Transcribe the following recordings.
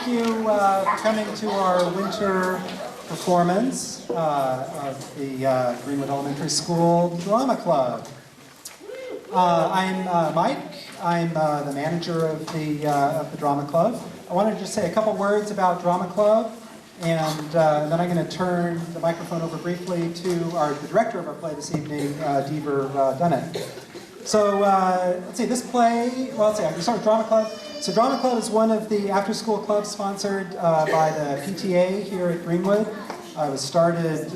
thank you for coming to our winter performance of the Greenwood Elementary School Drama Club. I'm Mike. I'm the manager of the Drama Club. I wanted to just say a couple words about Drama Club, and then I'm going to turn the microphone over briefly to the director of our play this evening, Dunnett. So let's see, this play, well, let's see, I can start with Drama Club. So Drama Club is one of the after-school clubs sponsored by the PTA here at Greenwood. It was started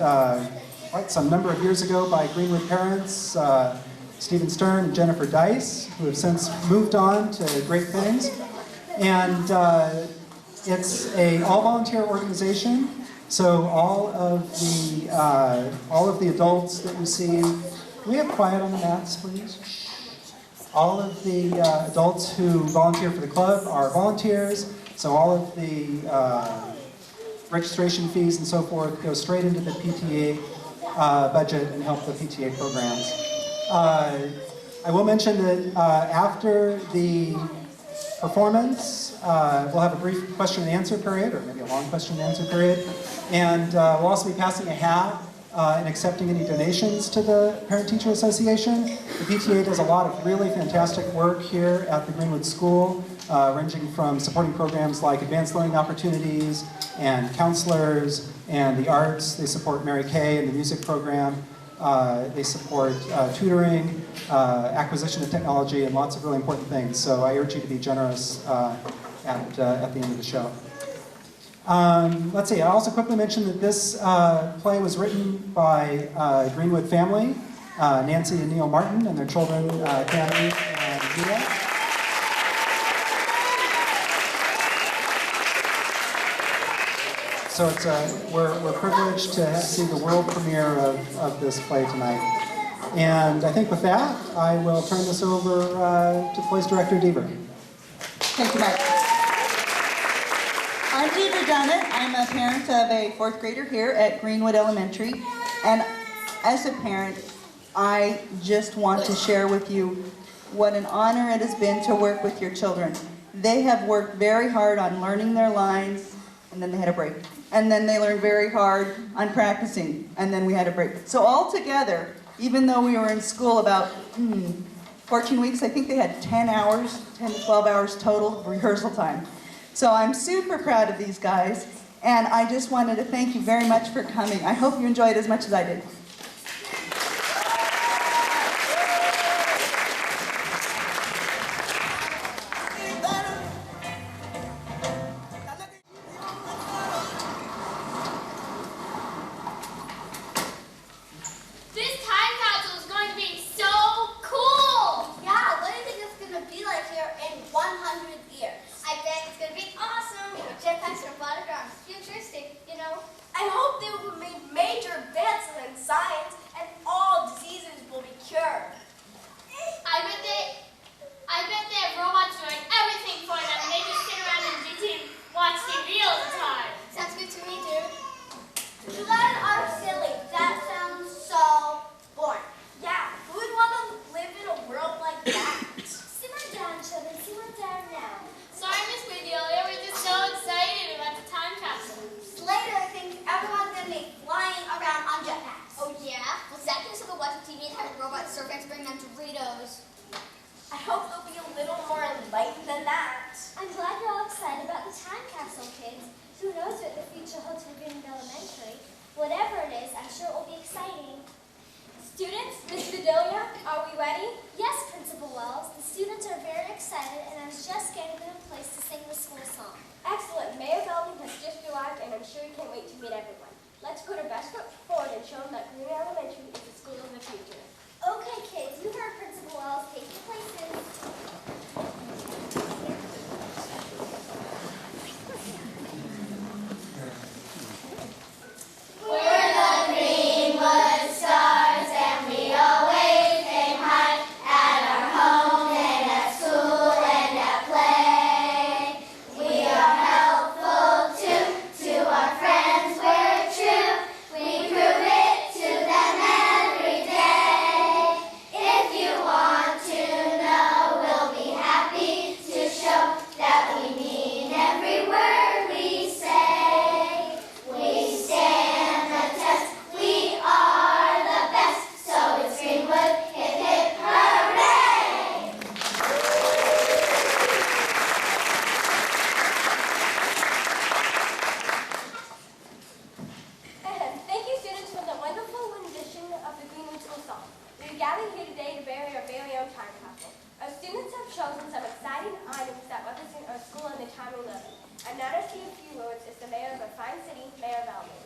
quite some number of years ago by Greenwood parents, Stephen Stern and Jennifer Dice, who have since moved on to great things. And it's an all-volunteer organization, so all of the adults that you see, can we have quiet on the mats, please? All of the adults who volunteer for the club are volunteers, so all of the registration fees and so forth go straight into the PTA budget and help the PTA programs. I will mention that after the performance, we'll have a brief question and answer period, or maybe a long question and answer period, and we'll also be passing a hat and accepting any donations to the Parent-Teacher Association. The PTA does a lot of really fantastic work here at the Greenwood School, ranging from supporting programs like advanced learning opportunities and counselors and the arts. They support Mary Kay and the music program. They support tutoring, acquisition of technology, and lots of really important things. So I urge you to be generous at the end of the show. Let's see, I also quickly mention that this play was written by Greenwood family, Nancey and Neil Martin, and their children, Camille and Camille. So we're privileged to see the world premiere of this play tonight. And I think with that, I will turn this over to play's director, Deaver. Thank you, Mike. I'm Deaver Dunnett. I'm a parent of a 4th grader here at Greenwood Elementary. And as a parent, I just want to share with you what an honor it has been to work with your children. They have worked very hard on learning their lines, and then they had a break. And then they learned very hard on practicing, and then we had a break. So all together, even though we were in school about 14 weeks, I think they had 10 to 12 hours total rehearsal time. So I'm super proud of these guys, and I just wanted to thank you very much for coming. I hope you enjoyed as much as I did. Day. gathered here today to bury our very own time capsule. Our students have chosen some exciting items that represent our school and the time we live in. And now to say a few words is the mayor of our fine city, Mayor Bellamy.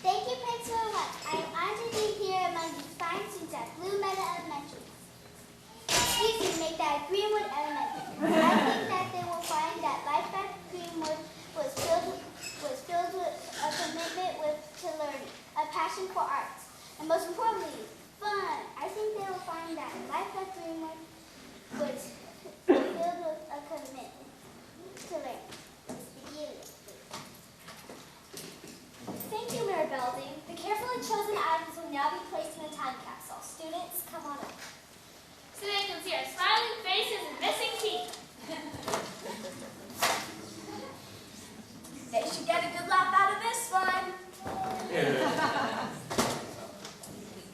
Thank you, Principal West. I am honored to be here among these fine students at Blue Meadow Elementary. Excuse me, make that Greenwood Elementary. I think that they will find that life at Greenwood was filled with a commitment to learning, a passion for arts, and most importantly, fun. I think they will find that life at Greenwood was filled with a commitment to learning. Thank you, Mayor Belding. The carefully chosen items will now be placed in a time capsule. Students, come on up. So they can see our smiling faces and missing teeth. They should get a good laugh out of this one.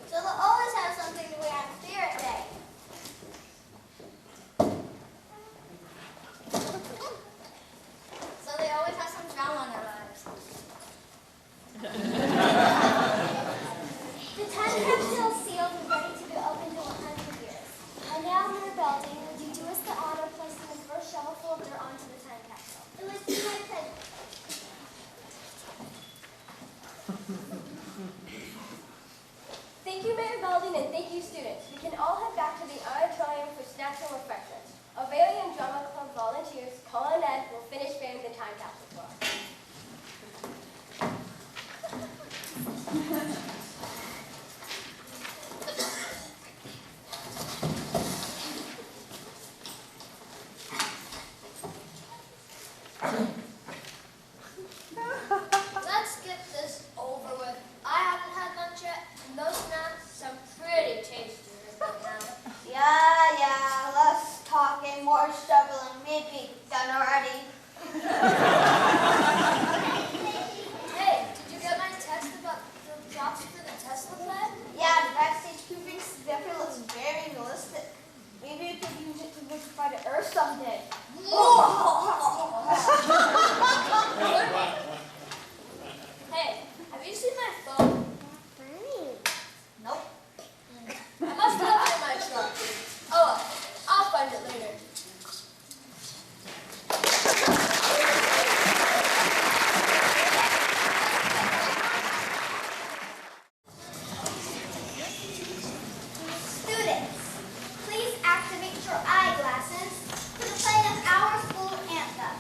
So they'll always have something to wear on Spirit Day. So they always have some drama in their lives. The time capsule is sealed and ready to be opened in 100 years. And now, Mayor Belding, would you do us the honor of placing the first shovel folder onto the time capsule? It was to my pleasure. Thank you, Mayor Belding, and thank you, students. We can all head back to the auditorium for snacks and refreshments. Our very own drama club volunteers, Colin and Ed, will finish burying the time capsule for us. Let's get this over with. I haven't had lunch yet, and those snacks sound pretty tasty right now. Yeah, less talking, more shoveling. Maybe done already. Hey, did you get my text about the drops for the Tesla plan? Yeah, the backstage prefix definitely looks very realistic. Maybe you could use it to vitrify the Earth someday. Hey, have you seen my phone? Nope. I must have left it in my truck. Oh, well, I'll find it later. Students, please activate your eyeglasses for the playing of our school anthem.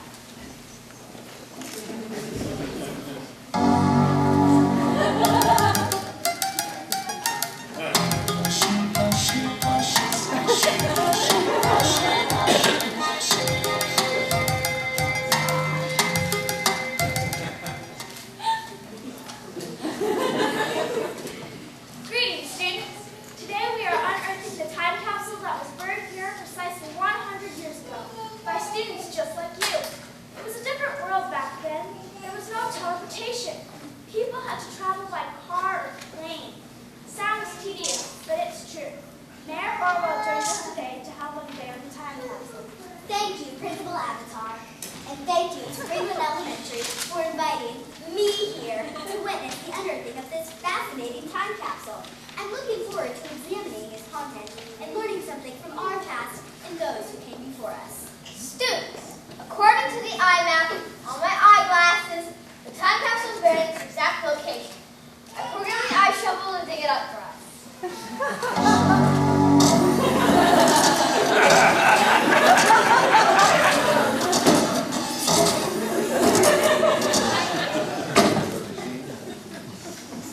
Greetings, students. Today we are unearthing the time capsule that was buried here precisely 100 years ago by students just like you. It was a different world back then. There was no teleportation. People had to travel by car or plane. Sounds tedious, but it's true. Mayor Orwell joins us today to help unveil the time capsule. Thank you, Principal Avatar. And thank you to Greenwood Elementary for inviting me here to witness the unearthing of this fascinating time capsule. I'm looking forward to examining its content and learning something from our past and those who came before us. Students, according to the eye map on my eyeglasses, the time capsule is buried in its exact location. I programmed the eye shovel to dig it up for us.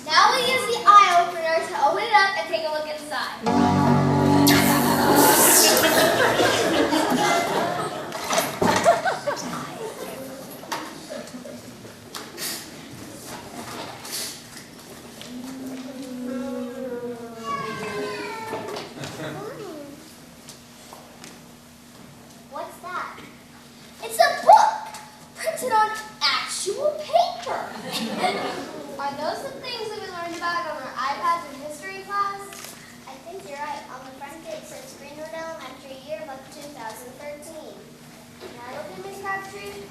Now we use the eye opener to open it up and take a look inside. What's that? It's a book printed on actual paper. Are those the things that we learned about on our iPads in history class? I think you're right. On the front it says Greenwood Elementary, yearbook 2013. Can I look at Miss Crabtree?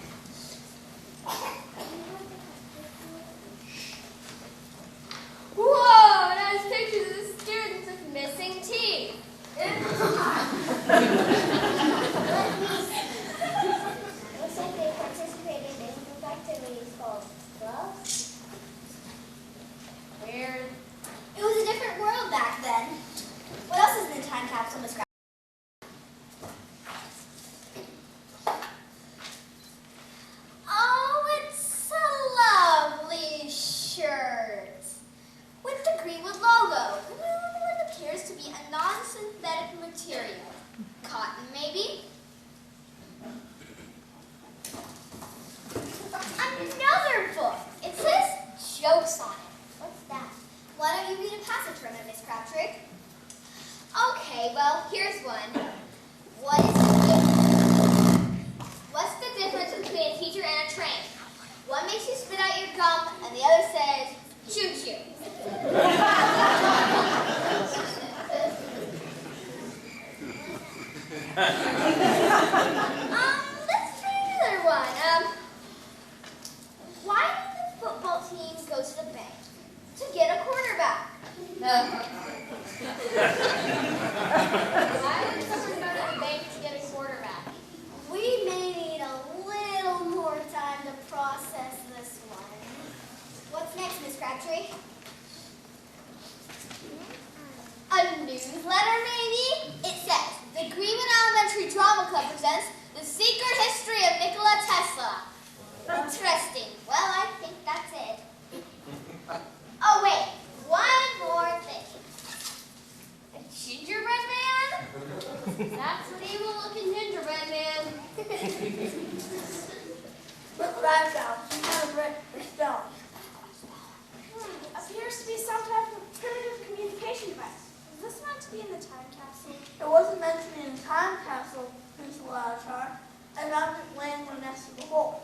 passage from it, Miss Crabtree. Okay, well, here's one. What's the difference between a teacher and a train? One makes you spit out your gum, and the other says, choo-choo. Let's try another one. Why did the football team go to the bank? To get a quarterback. Why would someone go to the bank to get a quarterback? We may need a little more time to process this one. What's next, Miss Crabtree? A newsletter, maybe? It says, the Greenwood Elementary Drama Club presents The Secret History of Nikola Tesla. Interesting. Well, I think that's it. Oh, wait. One more thing. A gingerbread man? That's an evil-looking gingerbread man. Look what I've found. Gingerbread is spelled. Appears to be some type of primitive communication device. Is this meant to be in the time capsule? It wasn't meant to be in a time capsule, Miss Ladachar, and not laying one next to the hole.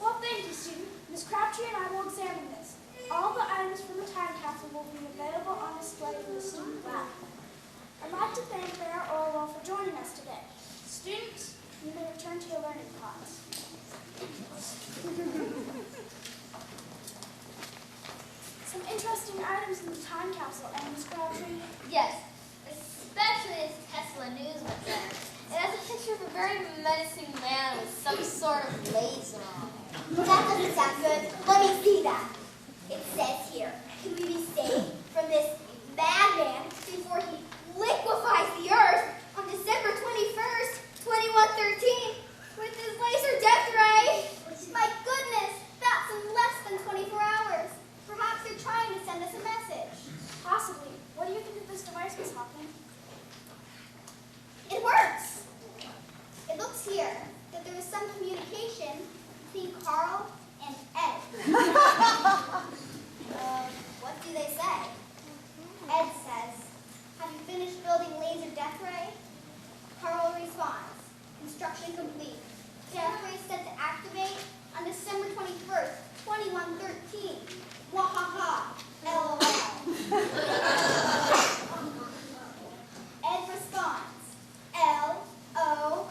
Well, thank you, student. Miss Crabtree and I will examine this. All the items from the time capsule will be available on display in the student lab. I'd like to thank Mayor Orwell for joining us today. Students, you may return to your learning pods. Some interesting items in the time capsule, and Miss Crabtree. Yes, especially this Tesla newsletter. It has a picture of a very menacing man with some sort of laser on it. That doesn't sound good. Let me see that. It says here, can we be saved from this madman before he liquefies the earth on December 21st, 2113 with his laser death ray? My goodness, that's in less than 24 hours. Perhaps they're trying to send us a message. Possibly. What do you think of this device, Miss Hopkins? It works. It looks here that there is some communication between Carl and Ed. What do they say? Ed says, have you finished building laser death ray? Carl responds, construction complete. Death ray set to activate on December 21st, 2113. Wahaha, LOL. Ed responds, LOL.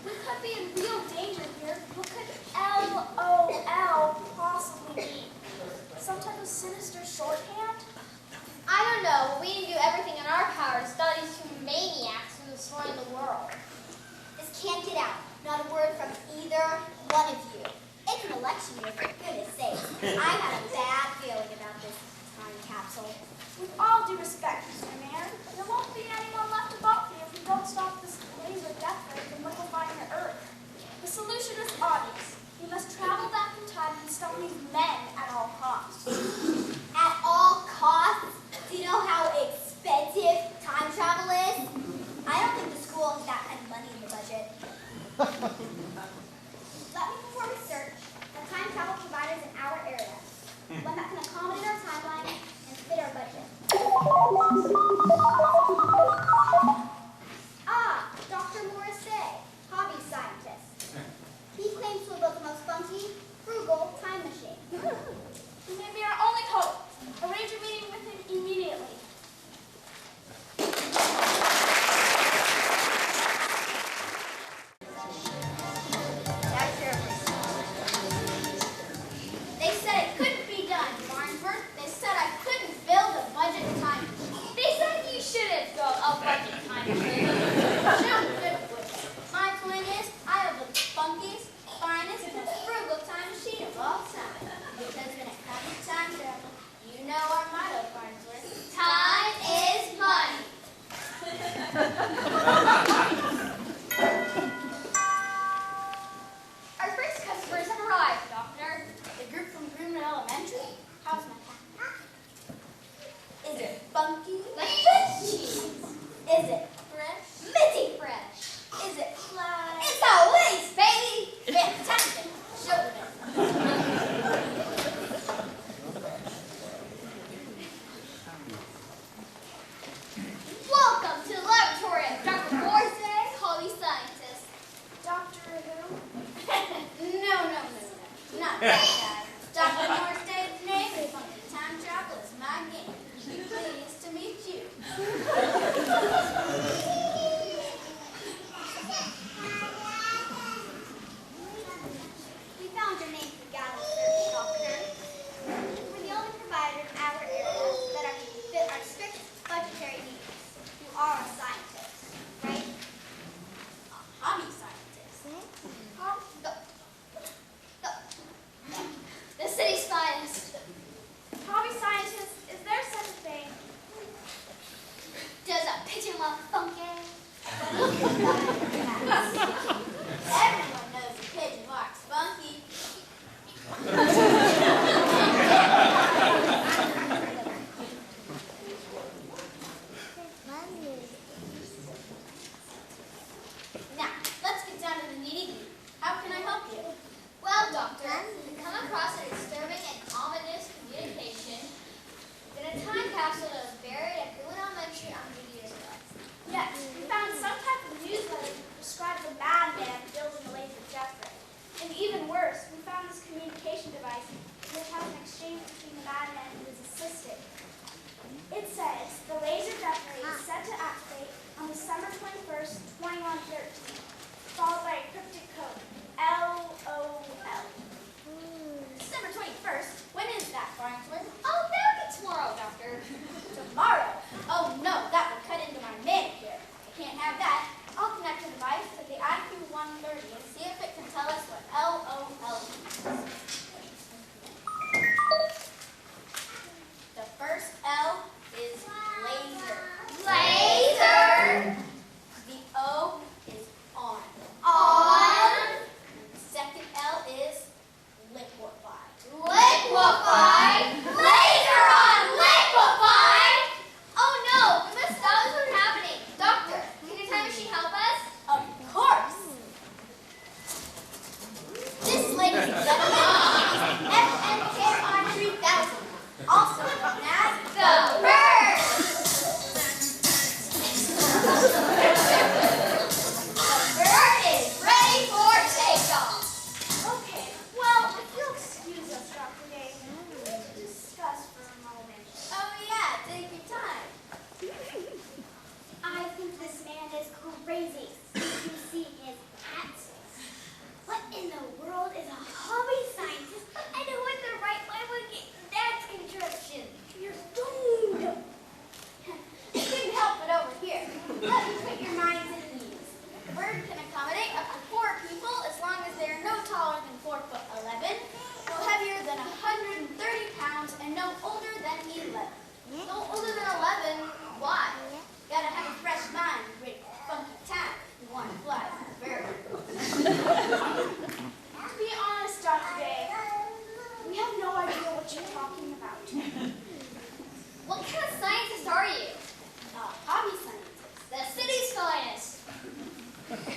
We could be in real danger here. What could LOL possibly mean? Some type of sinister shorthand? I don't know, but we need to do everything in our power to stop these two maniacs from destroying the world. This can't get out. Not a word from either one of you. It's an election year, for goodness sakes. I have a bad feeling about this time capsule. With all due respect, Mr. Mayor, there won't be anyone left to vote for you if you don't stop this laser death ray from liquefying the earth. The solution is obvious. You must travel back in time and stop these men at all costs. At all costs? Do you know how expensive time travel is? I don't think the school has that kind of money in the budget. Let me perform a search of time travel providers in our area. One that can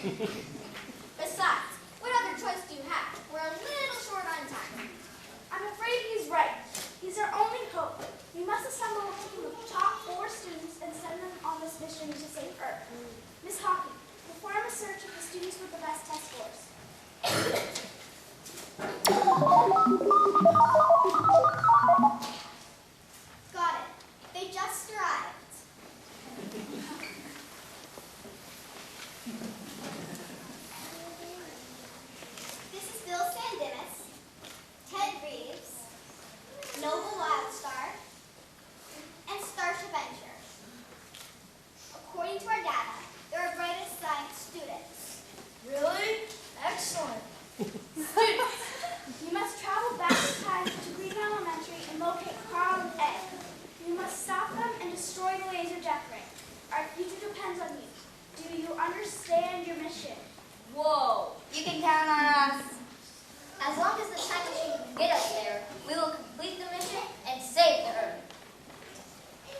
Besides, what other choice do you have? We're a little short on time. I'm afraid he's right. He's our only hope. We must assemble a team of top 4 students and send them on this mission to save Earth. Miss Hockey, perform a search of the students with the best test scores. Got it. They just arrived. This is Bill Sandimas, Ted Reeves, Noble Wildstar, and Starship Venture. According to our data, they're our brightest science students. Really? Excellent. Students, you must travel back in time to Greenwood Elementary and locate Carl and Ed. You must stop them and destroy the laser death ring. Our future depends on you. Do you understand your mission? Whoa, you can count on us. As long as the time machine can get us there, we will complete the mission and save the Earth.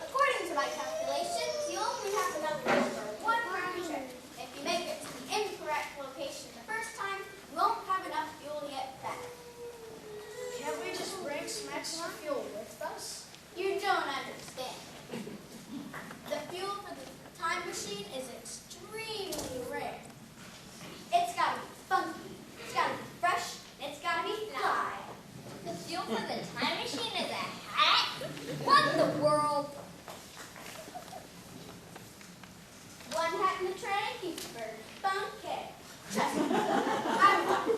According to my calculations, you only have enough fuel for 1 round trip. If you make it to the incorrect location the first time, you won't have enough fuel to get back. Can't we just bring some extra fuel with us? You don't understand. The fuel for the time machine is extremely rare. It's gotta be funky, it's gotta be fresh, and it's gotta be fly. The fuel for the time machine is a hat? What in the world? 1 hat in the tray keeps birds funky. Trust me, I'm fine.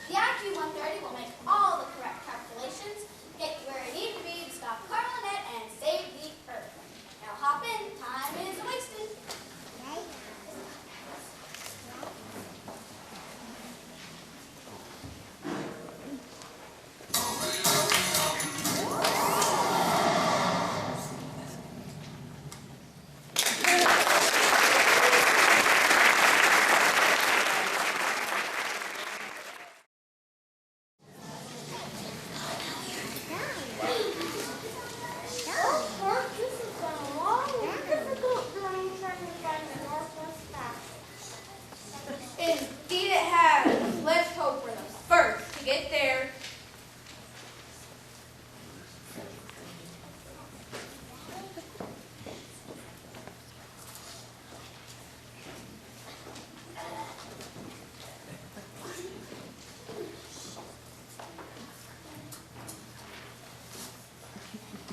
The IQ-130 will make all the correct calculations, get you where you need to be to stop Carl and Ed and save the Earth. Now hop in, time is wasted. Indeed it has. Let's hope we're the first to get there.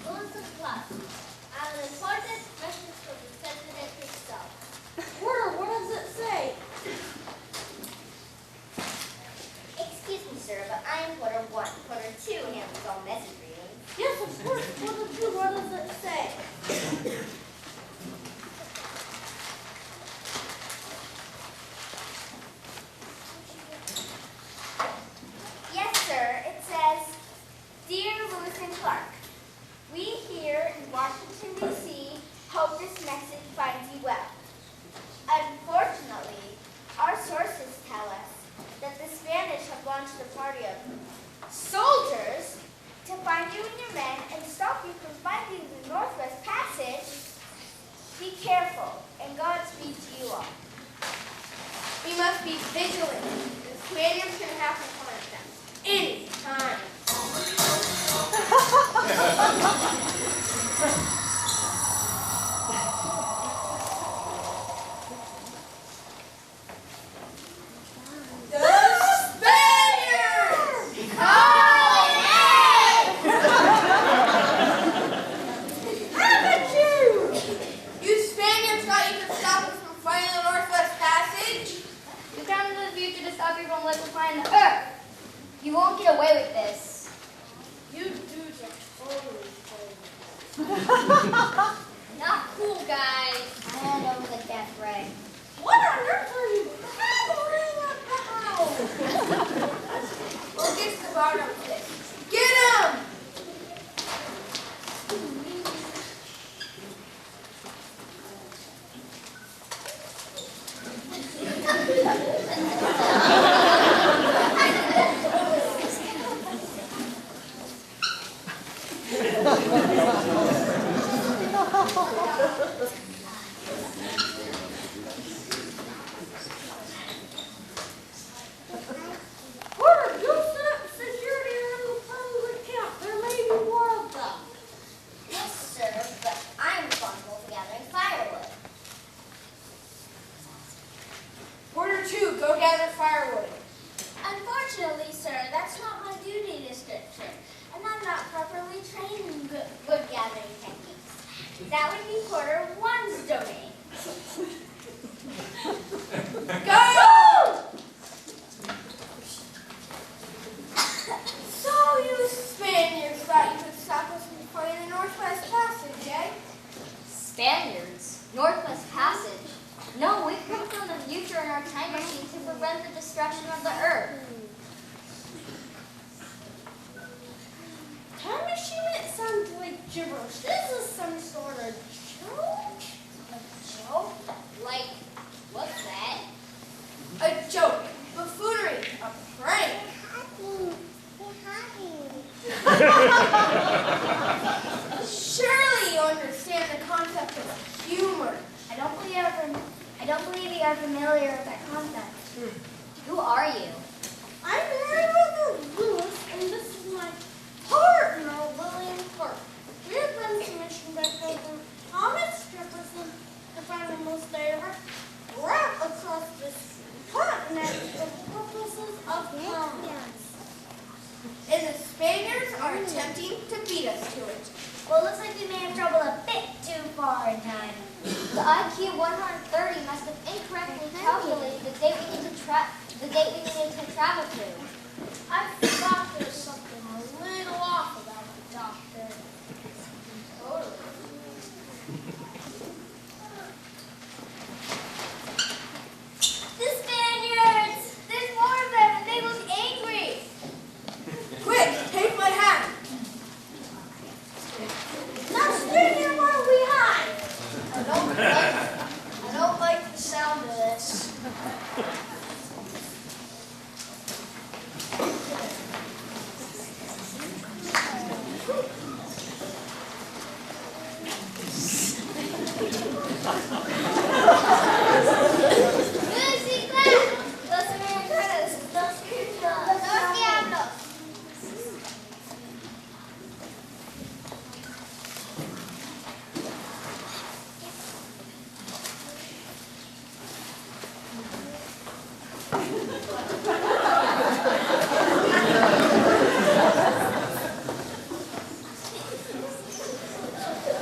Melissa Club. I have an important message from the President himself. What does it say? Excuse me, sir, but I'm Porter 1. Porter 2 handles all message reading. Yes, of course. What does it say? Yes, sir. It says, Dear Lewis and Clark, we here in Washington, D.C. hope this message finds you well. Unfortunately, our sources tell us that the Spanish have launched a party of soldiers to find you and your men and stop you from finding the Northwest Passage. Be careful, and Godspeed to you all. We must be vigilant. The Spaniards can happen upon them any time. You Spaniards thought you could stop us from finding the Northwest Passage? You come into the future to stop you from liquefying the Earth. You won't get away with this. You dudes are totally Not cool, guys. I hand over the death ray. What on earth are you handling about? We'll get to the bottom of this. Get him! That would be Porter 1's domain. Go! So you Spaniards thought you could stop us from playing the Northwest Passage, eh? Spaniards? Northwest Passage? No, we come from the future in our time machine to prevent the destruction of the Earth. Time machine? It sounds like gibberish. This is some sort of joke? A joke? Like, what's that? A joke, buffoonery, a prank. Surely you understand the concept of humor. I don't believe you are familiar with that concept. Who are you? I'm Mary Lewis, and this is my partner, William Clark. We have been commissioned by President Thomas Jefferson to find the most diverse route across this continent for purposes of commerce. And the Spaniards are attempting to beat us to it. Well, it looks like we may have traveled a bit too far in time. The IQ 130 must have incorrectly calculated the date we needed to travel to. I thought there was something a little off about the doctor. Totally. The Spaniards! There's more of them, and they look angry. Quick, take my hat. Now, Spaniard, what are we hide? I don't like the sound of this. Lucy Glenn! Los Americanos! Los Criminals! Los Diablos!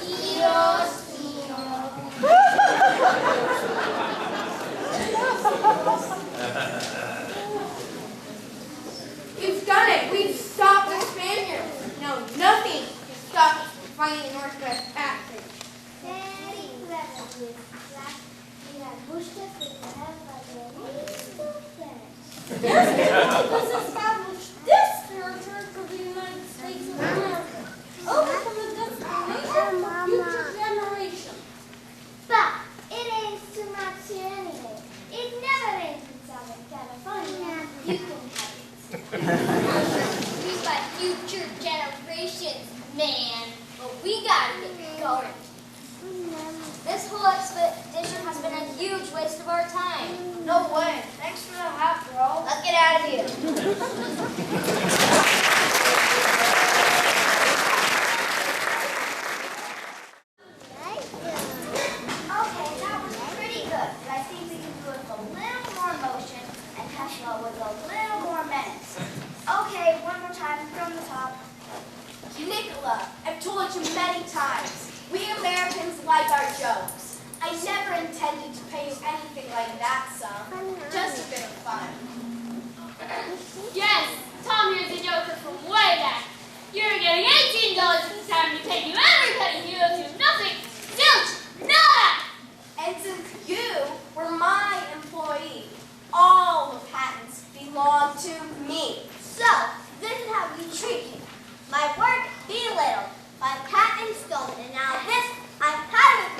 Dios mío. We've done it. We've stopped the Spaniards. No, nothing can stop us from finding the Northwest Passage. Very clever, Miss Black. You have pushed us with the help of your little friends. Let's establish this territory for the United States of America. Over from the destination for future generations. But it ain't too much here anyway. It never rains in Southern California. You can have it. We by future generations, man. But we gotta get going. This whole expedition has been a huge waste of our time. No way. Thanks for the hat, bro. Let's get out of here. Okay, that was pretty good, but I think we can do it with a little more motion and Tesla with a little more menace. Okay, one more time from the top. Nicola, I've told you many times, we Americans like our jokes. I never intended to pay you anything like that, son. Just a bit of fun. Yes, Tom here's a joker from way back. You're getting $18 at the time to pay you everybody here to nothing. Zilch! Nada! And since you were my employee, all the patents belong to me. So, this is how we treat you. My work belittled, my patent stolen, and now this I'm proud of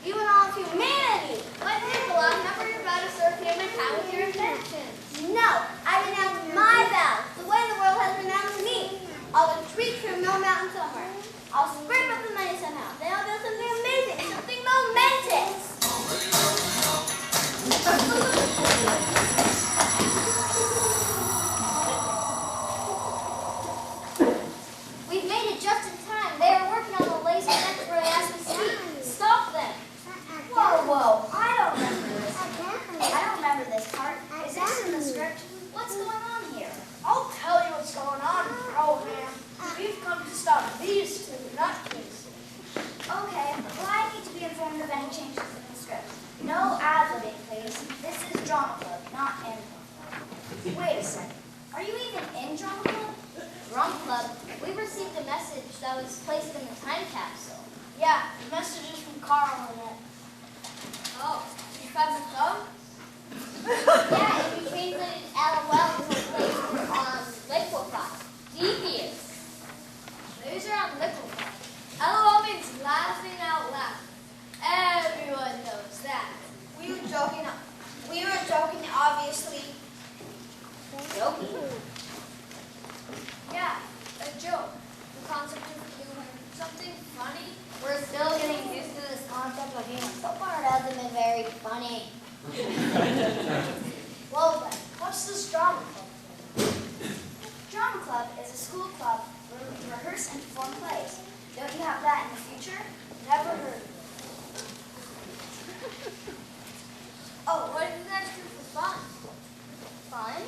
you and all of humanity. But Nicola, remember you're about to serve him in town with your inventions. No, I renounced my vows, the way the world has renounced me. I'll retreat from no mountain somewhere. I'll scrape up the money somehow. Then I'll build something amazing, something momentous. We've made it just in time. They are working on the laser X-ray as we speak. Stop them. Whoa. I don't remember this part. Is this in the script? What's going on here? I'll tell you what's going on, old man. We've come to stop these two nutcases. Okay, why informed of any changes in the script. No ad-libbing, please. This is drama club, not improv. Wait a second. Are you even in drama club? Drama club, we received a message that was placed in the time capsule. Yeah, the message is from Carl and Ed. Oh, did you find the phone? Yeah, if you translated LOL to a place on liquefy. Devious. Those are on liquefy. LOL means laughing out loud. Everyone knows that. We were joking, obviously. Joking. Yeah, a joke. The concept of humor. Something funny. We're still getting used to this concept of humor. So far, it hasn't been very funny. Well then, what's this drama club thing? Drama club is a school club where we rehearse and perform plays. Don't you have that in the future? Never heard of it. Oh, what do you guys do for fun? Fun?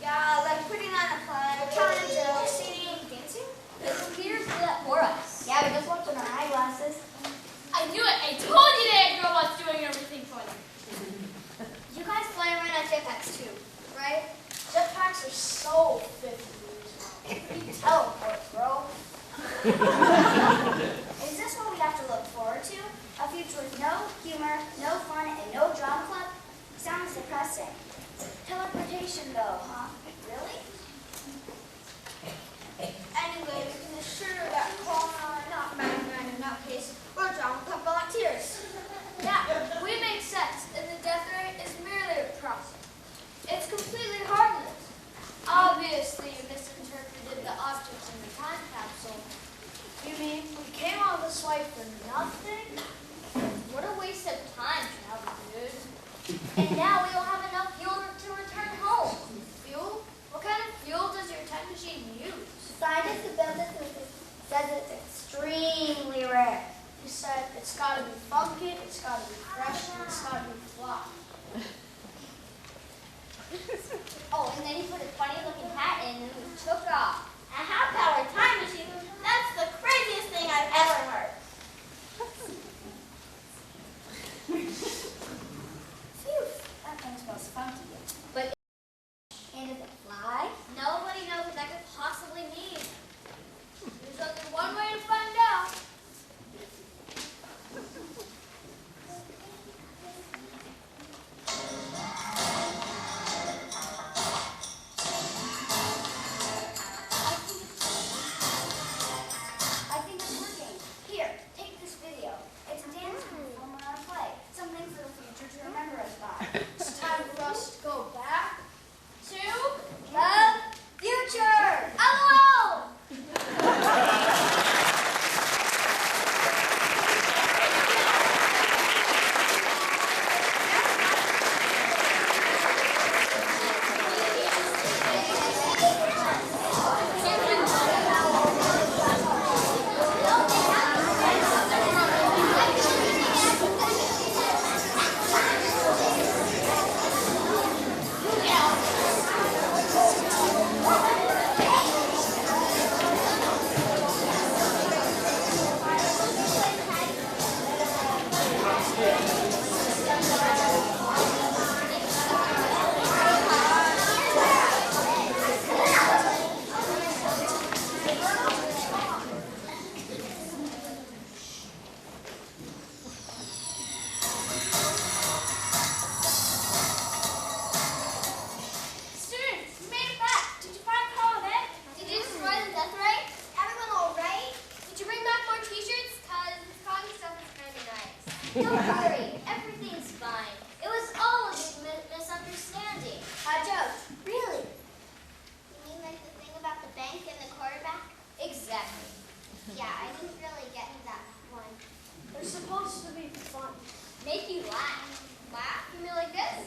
Yeah, like putting on a play, telling jokes, singing, dancing. The computers do that for us. Yeah, we just watch on our eyeglasses. I knew it. I told you they had robots doing everything for them. You guys fly around on jetpacks too, right? Jetpacks are so 50 years old. You teleport, bro. Is this what we have to look forward to? A future with no humor, no fun, and no drama club? Sounds depressing. Teleportation though, huh? Really? Anyway, we can assure that Paul and I are not man in that case. We're drama club volunteers. Yeah, we make sense, and the death rate is merely a process. It's completely harmless. Obviously, you misinterpreted the objects in the time capsule. You mean we came all this way for nothing? What a waste of time, travel dude. And now we don't have enough fuel to return home. Fuel? What kind of fuel does your time machine use? Scientists who built this says it's extremely rare. He said it's gotta be funky, it's gotta be fresh, and it's gotta be fly. Oh, and then he put a funny looking hat in and we took off. A half-powered time machine? That's the craziest thing I've ever heard. Phew, that thing smells funky. But And does it fly? nobody knows what that could possibly mean. There's only one way to find out. I think it's working. Here, take this video. It's a dance performer on our play. Something for the future to remember us by. It's time for us to go back to The future! LOL! Students, you made it back. Did you find Carl and Ed? did you destroy the death ray? Everyone all right? Did you bring back more t-shirts? Cause this coffee stuff is kind of nice. Don't worry, everything's fine. It was all a big misunderstanding. A joke. Really? You mean like the thing about the bank and the quarterback? Exactly. Yeah, I didn't really get that one. They're supposed to be fun. Make you laugh. Laugh? You mean like this?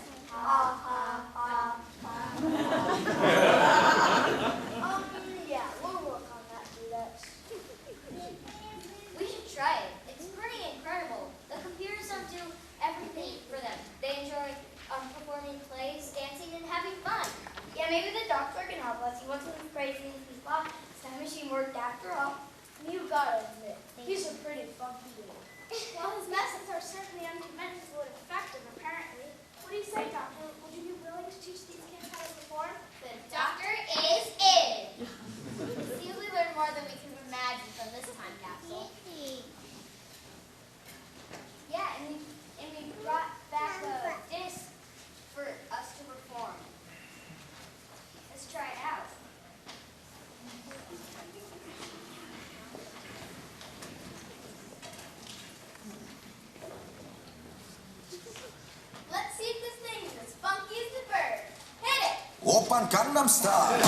Yeah, we'll work on that, dudettes. We should try it. It's pretty incredible. The computers don't do everything for them. They enjoy performing plays, dancing, and having fun. Yeah, maybe the doctor can help us. He wasn't as crazy as we thought. His time machine worked after all. You gotta admit, he's a pretty funky dude. Well, his methods are certainly unconventional and effective, apparently. What do you say, Doctor? Would you be willing to teach these kids how to perform? The doctor is in. See, we learned more than we could have imagined from this time capsule. Yeah, and we brought back a disc for us to perform. Let's try it out. Let's see if this thing's as funky as the bird. Hit it! Open Gangnam Style.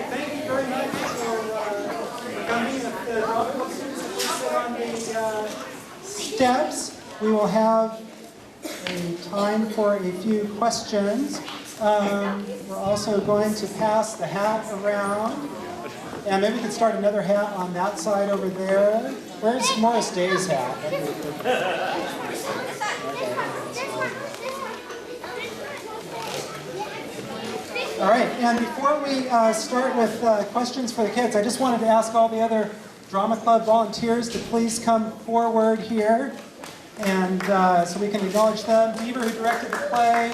Thank you very much for coming. If the drama club students will sit on the steps, we will have a time for a few questions. We're also going to pass the hat around. And maybe we could start another hat on that side over there. Where's Morris Day's hat? All right, and before we start with questions for the kids, I just wanted to ask all the other drama club volunteers to please come forward here, and so we can acknowledge them. Beaver, who directed the play.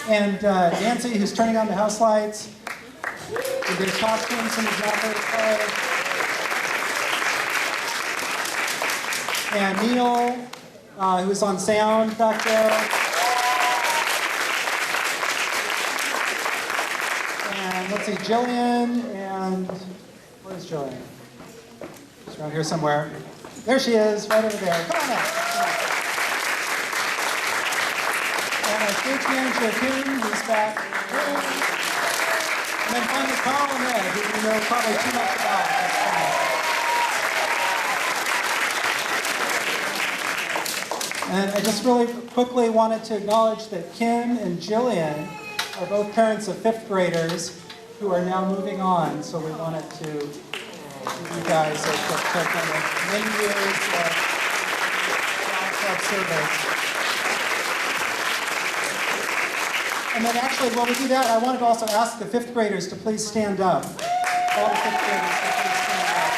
And Nancey, who's turning on the house lights. Who did costumes and is not there to play. And Neil, who is on sound back there. And let's see, Jillian, and where's Jillian? She's around here somewhere. There she is, right over there. Come on out. Come on. And our stage manager, Kim, who's back. And then finally, Colin Red, who you know probably too much about. That's fine. And I just really quickly wanted to acknowledge that Kim and Jillian are both parents of 5th graders who are now moving on. So we wanted to give you guys a quick check on the many years of club service. And then actually, while we do that, I wanted to also ask the 5th graders to please stand up. All the 5th graders to please stand up.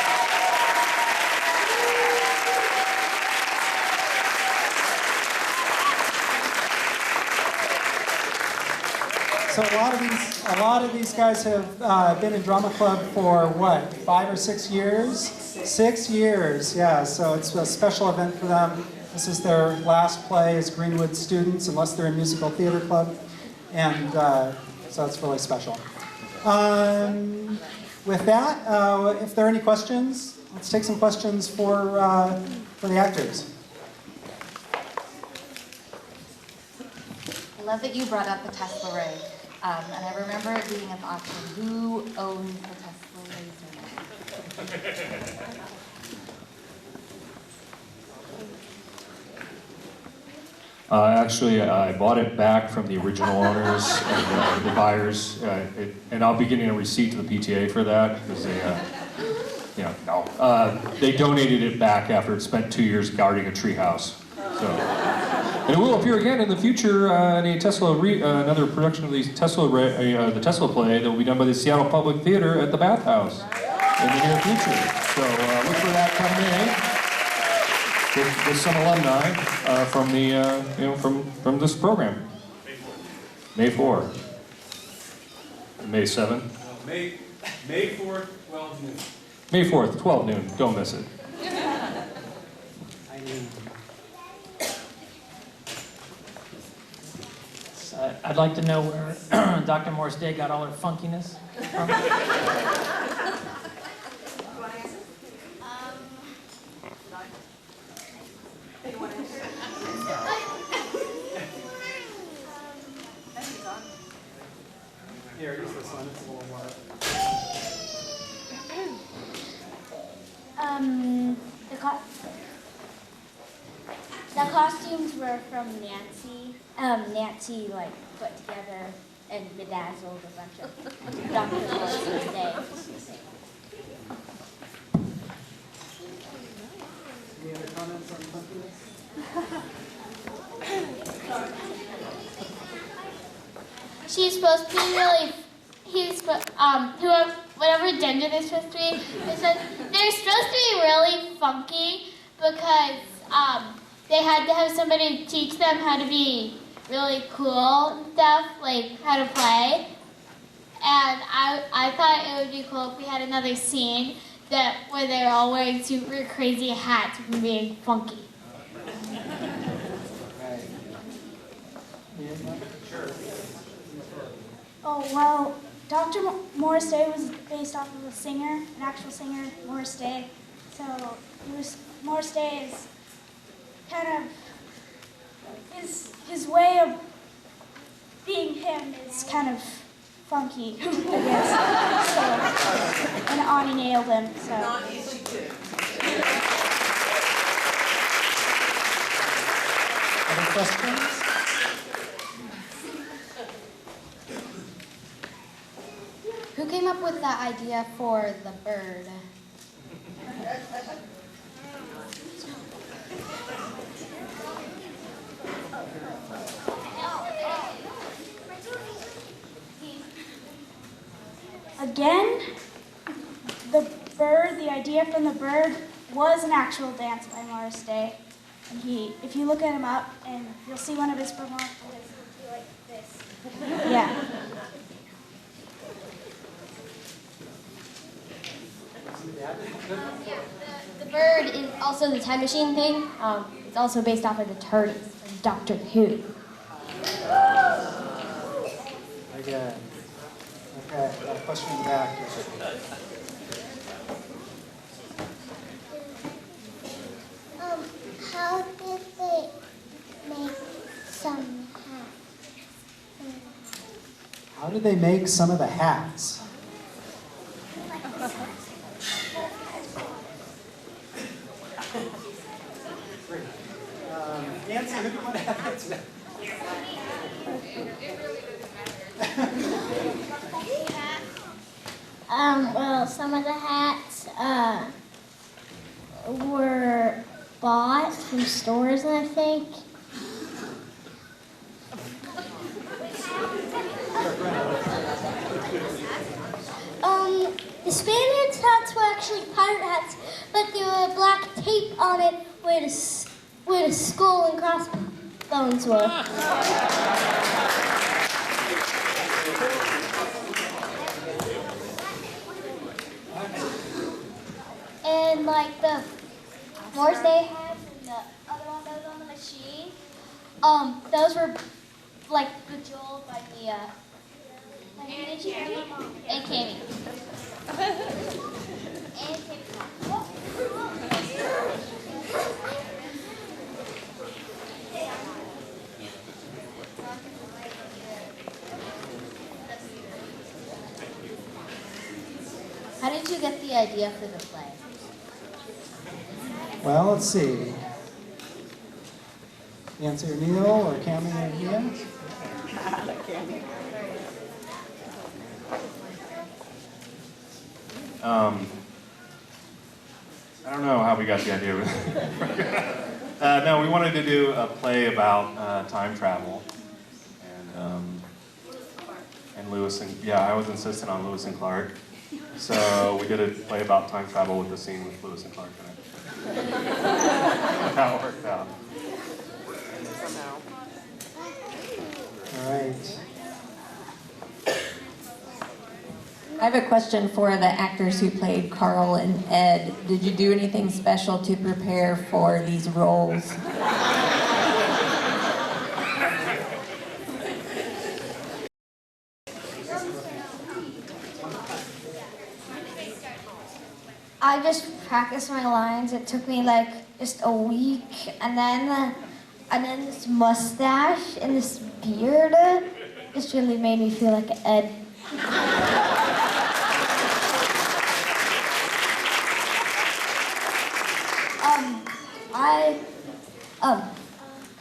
So a lot of these guys have been in drama club for what, 5 or 6 years? 6 years, yeah. So it's a special event for them. This is their last play as Greenwood students, unless they're in musical theater club, and so it's really special. With that, if there are any questions, let's take some questions for the actors. I love that you brought up the Tesla ray. And I remember it being at the auction. Who owns the Tesla laser? Actually, I bought it back from the original owners and the buyers, and I'll be getting a receipt to the PTA for that because they donated it back after it spent 2 years guarding a treehouse. So. And it will appear again in the future in a another production of the Tesla play that will be done by the Seattle Public Theater at the Bathhouse in the near future. So look for that coming in with some alumni from the from this program. May 4. May 7. May 4th, 12 noon. May 4th, 12 noon. Don't miss it. I'd like to know where Dr. Morris Day got all her funkiness from. Here, use this one. It's a little more. The costumes were from Nancey. Nancey like put together and bedazzled a bunch of Dr. Morris's Day. Any other comments on funkiness? She's supposed to be really, whatever gender they're supposed to be, they're supposed to be really funky because they had to have somebody teach them how to be really cool and stuff, like how to play. And I thought it would be cool if we had another scene where they're all wearing super crazy hats and being funky. Oh, well, Dr. Morris Day was based off of a singer, an actual singer, Morris Day. So Morris Day is kind of, his way of being him is kind of funky, I guess. So, and Ani nailed him, so. Not easy to. Other questions? Who came up with the idea for the bird? Again, the idea from the bird was an actual dance by Morris Day. And if you look at him up, and you'll see one of his performances, he'll be like this. Yeah. The bird is also the time machine thing. It's also based off of the TARDIS from Doctor Who. Very good. Okay, got a question in the back. How did they make some hats? How did they make some of the hats? Great. Nancey, who do you want to have answer that? Well, some of the hats were bought from stores, I think. The Spaniards' hats were actually pirate hats, but there were black tape on it where the skull and crossbones were. And like the Morris Day hats and the other one that was on the machine, those were like bejeweled by the and Camille. How did you get the idea for the play? Well, let's see. Nancey or Neil or Camille or Ian? I don't know how we got the idea. No, we wanted to do a play about time travel, and Lewis and I was insistent on Lewis and Clark, so we did a play about time travel with the scene with Lewis and Clark in it. How it worked out. All right. I have a question for the actors who played Carl and Ed. Did you do anything special to prepare for these roles? I just practiced my lines. It took me like just a week, and then this mustache and this beard just really made me feel like Ed.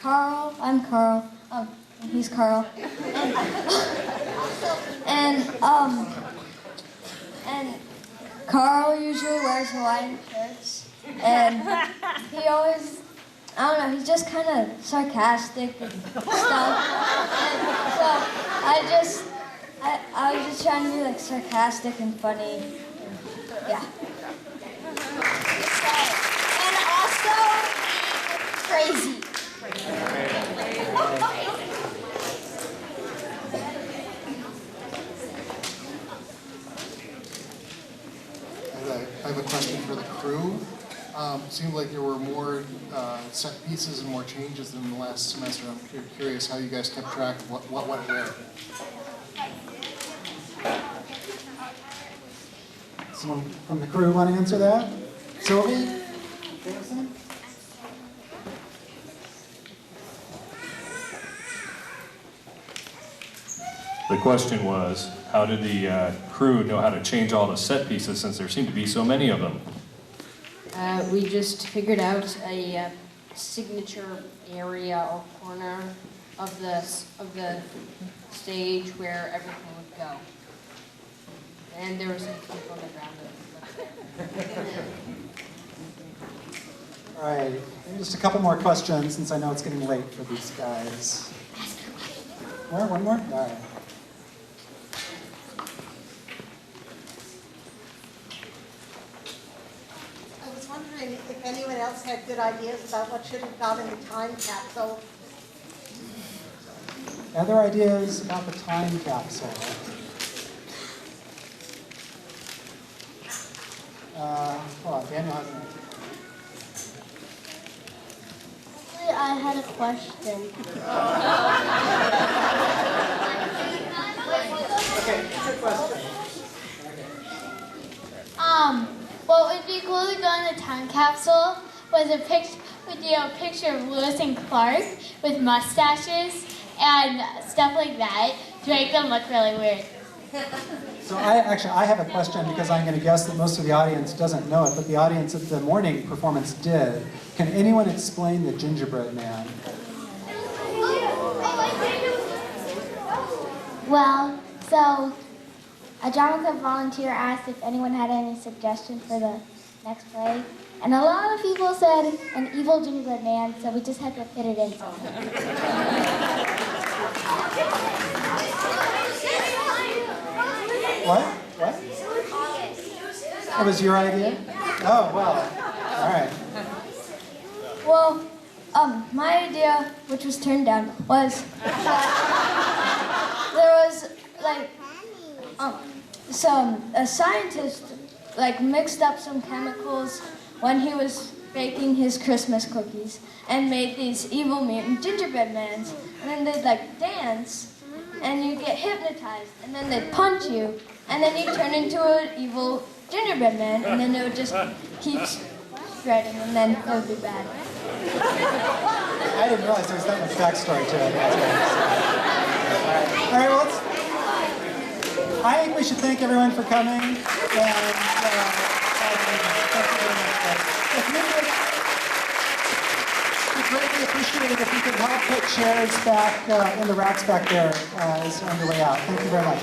Carl. I'm Carl. He's Carl. And Carl usually wears Hawaiian shirts, and he always, I don't know, he's just kind of sarcastic and stuff. And so I was just trying to be like sarcastic and funny. Yeah. And also crazy. I have a question for the crew. It seemed like there were more set pieces and more changes than the last semester. I'm curious how you guys kept track of what went where. Someone from the crew want to answer that? Sylvie? Jameson? The question was, how did the crew know how to change all the set pieces since there seemed to be so many of them? We just figured out a signature area or corner of the stage where everything would go. And there was some people on the ground that was there. All right, maybe just a couple more questions since I know it's getting late for these guys. More? One more? All right. I was wondering if anyone else had good ideas about what should have gone in the time capsule. Other ideas about the time capsule? Hold on, Daniel has an idea. I had a question. Okay, good question. What would be cool to go in the time capsule was a picture of Lewis and Clark with mustaches and stuff like that to make them look really weird. So I have a question because I'm going to guess that most of the audience doesn't know it, but the audience at the morning performance did. Can anyone explain the gingerbread man? Well, so a drama club volunteer asked if anyone had any suggestions for the next play, and a lot of people said an evil gingerbread man, so we just had to fit it in somehow. What? That was your idea? Oh, well, all right. Well, my idea, which was turned down, was there was like a scientist like mixed up some chemicals when he was baking his Christmas cookies and made these evil mutant gingerbread mans, and then they'd like dance and you get hypnotized, and then they'd punch you, and then you turn into an evil gingerbread man, and then it would just keep spreading, and then it would be bad. I didn't realize there was that much backstory to it. That's right. All right, well, I think we should thank everyone for coming. And, thank you very much. We'd greatly appreciate it if you could help put chairs back in the racks back there as on your way out. Thank you very much.